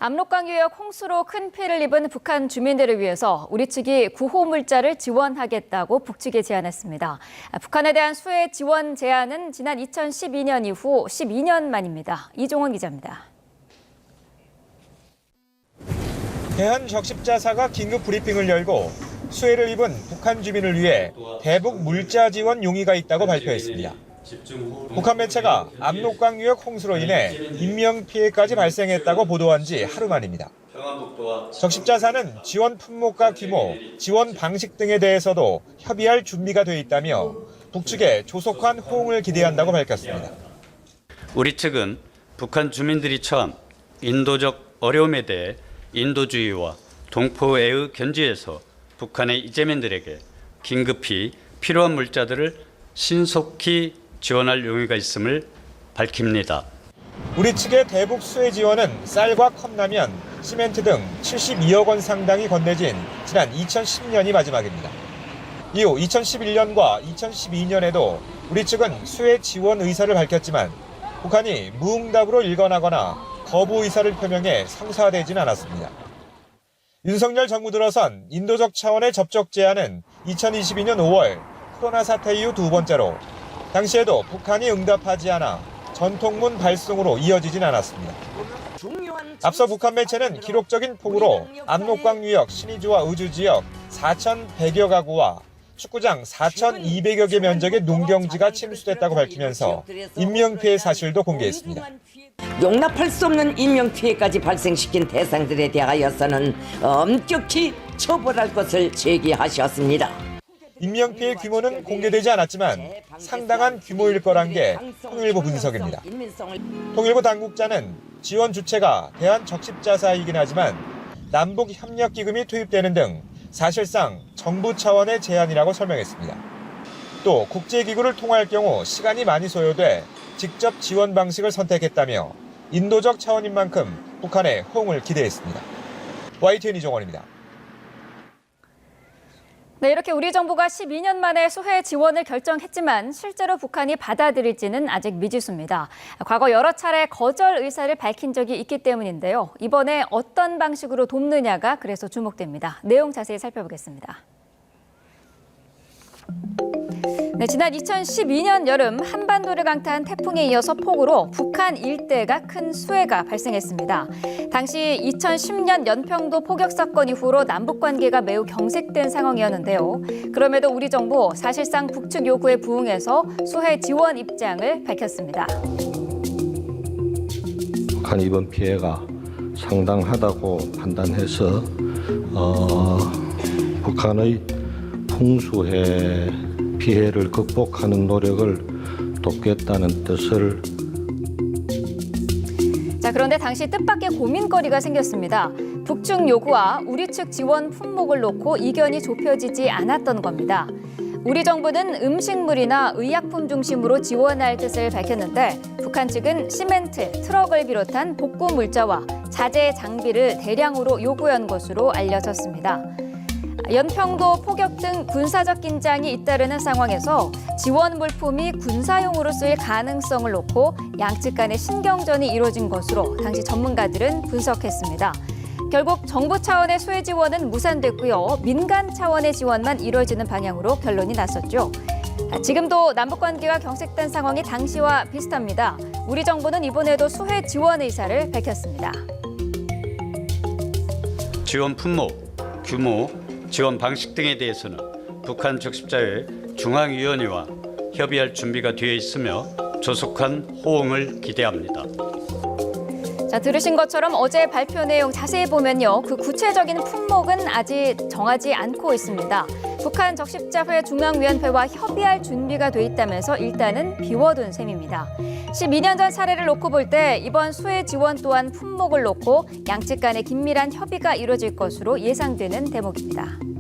압록강 유역 홍수로 큰 피해를 입은 북한 주민들을 위해서 우리 측이 구호 물자를 지원하겠다고 북측에 제안했습니다. 북한에 대한 수해 지원 제안은 지난 2012년 이후 12년 만입니다. 이종원 기자입니다. 대한적십자사가 긴급 브리핑을 열고 수해를 입은 북한 주민을 위해 대북 물자 지원 용의가 있다고 발표했습니다. 북한 매체가 압록강 유역 홍수로 인해 인명피해까지 발생했다고 보도한 지 하루 만입니다. 적십자사는 지원 품목과 규모, 지원 방식 등에 대해서도 협의할 준비가 돼 있다며 북측에 조속한 호응을 기대한다고 밝혔습니다. 우리 측은 북한 주민들이 처한 인도적 어려움에 대해 인도주의와 동포애의 견지에서 북한의 이재민들에게 긴급히 필요한 물자들을 신속히 지원할 용의가 있음을 밝힙니다. 우리 측의 대북 수해 지원은 쌀과 컵라면, 시멘트 등 72억 원 상당이 건네진 지난 2010년이 마지막입니다. 이후 2011년과 2012년에도 우리 측은 수해 지원 의사를 밝혔지만 북한이 무응답으로 일관하거나 거부 의사를 표명해 성사되지는 않았습니다. 윤석열 정부 들어선 인도적 차원의 접촉 제안은 2022년 5월 코로나 사태 이후 두 번째로 당시에도 북한이 응답하지 않아 전통문 발송으로 이어지진 않았습니다. 앞서 북한 매체는 기록적인 폭우로 압록강 유역 신의주와 의주 지역 4,100여 가구와 축구장 4,200여 개 면적의 농경지가 침수됐다고 밝히면서 인명피해 사실도 공개했습니다. 용납할 수 없는 인명피해까지 발생시킨 대상들에 대하여서는 엄격히 처벌할 것을 제기하셨습니다. 인명피해 규모는 공개되지 않았지만 상당한 규모일 거란 게 통일부 분석입니다. 통일부 당국자는 지원 주체가 대한적십자사이긴 하지만 남북협력기금이 투입되는 등 사실상 정부 차원의 제안이라고 설명했습니다. 또 국제기구를 통할 경우 시간이 많이 소요돼 직접 지원 방식을 선택했다며 인도적 차원인 만큼 북한에 호응을 기대했습니다. YTN 이종원입니다. 네, 이렇게 우리 정부가 12년 만에 수해 지원을 결정했지만 실제로 북한이 받아들일지는 아직 미지수입니다. 과거 여러 차례 거절 의사를 밝힌 적이 있기 때문인데요. 이번에 어떤 방식으로 돕느냐가 그래서 주목됩니다. 내용 자세히 살펴보겠습니다. 네, 지난 2012년 여름 한반도를 강타한 태풍에 이어서 폭우로 북한 일대가 큰 수해가 발생했습니다. 당시 2010년 연평도 포격 사건 이후로 남북 관계가 매우 경색된 상황이었는데요. 그럼에도 우리 정부 사실상 북측 요구에 부응해서 수해 지원 입장을 밝혔습니다. 북한 이번 피해가 상당하다고 판단해서 북한의 풍수해 피해를 극복하는 노력을 돕겠다는 뜻을. 그런데 당시 뜻밖의 고민거리가 생겼습니다. 북측 요구와 우리 측 지원 품목을 놓고 이견이 좁혀지지 않았던 겁니다. 우리 정부는 음식물이나 의약품 중심으로 지원할 뜻을 밝혔는데 북한 측은 시멘트, 트럭을 비롯한 복구 물자와 자재 장비를 대량으로 요구한 것으로 알려졌습니다. 연평도 포격 등 군사적 긴장이 잇따르는 상황에서 지원 물품이 군사용으로 쓰일 가능성을 놓고 양측 간의 신경전이 이루어진 것으로 당시 전문가들은 분석했습니다. 결국 정부 차원의 수해 지원은 무산됐고요. 민간 차원의 지원만 이루어지는 방향으로 결론이 났었죠. 지금도 남북관계가 경색된 상황이 당시와 비슷합니다. 우리 정부는 이번에도 수해 지원 의사를 밝혔습니다. 지원 품목, 규모, 지원 방식 등에 대해서는 북한 적십자회 중앙위원회와 협의할 준비가 되어 있으며 조속한 호응을 기대합니다. 들으신 것처럼 어제 발표 내용 자세히 보면요. 그 구체적인 품목은 아직 정하지 않고 있습니다. 북한 적십자회 중앙위원회와 협의할 준비가 돼 있다면서 일단은 비워둔 셈입니다. 12년 전 사례를 놓고 볼 때 이번 수해 지원 또한 품목을 놓고 양측 간의 긴밀한 협의가 이루어질 것으로 예상되는 대목입니다.